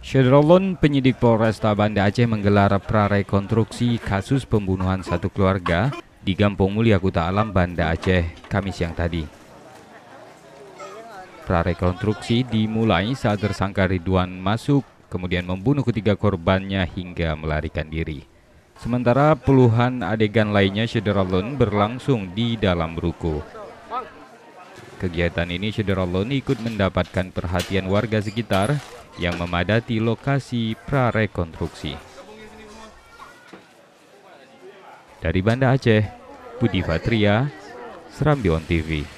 Syederolon, penyidik Polresta Banda Aceh menggelar prarekonstruksi kasus pembunuhan satu keluarga di Gampong Mulia Kuta Alam, Banda Aceh, Kamis siang tadi. Prarekonstruksi dimulai saat tersangka Ridwan masuk, kemudian membunuh ketiga korbannya hingga melarikan diri. Sementara puluhan adegan lainnya Syederolon berlangsung di dalam ruko. Kegiatan ini Syederolon ikut mendapatkan perhatian warga sekitar yang memadati lokasi prarekonstruksi. Dari Banda Aceh, Budi Fatria, Serambi On TV.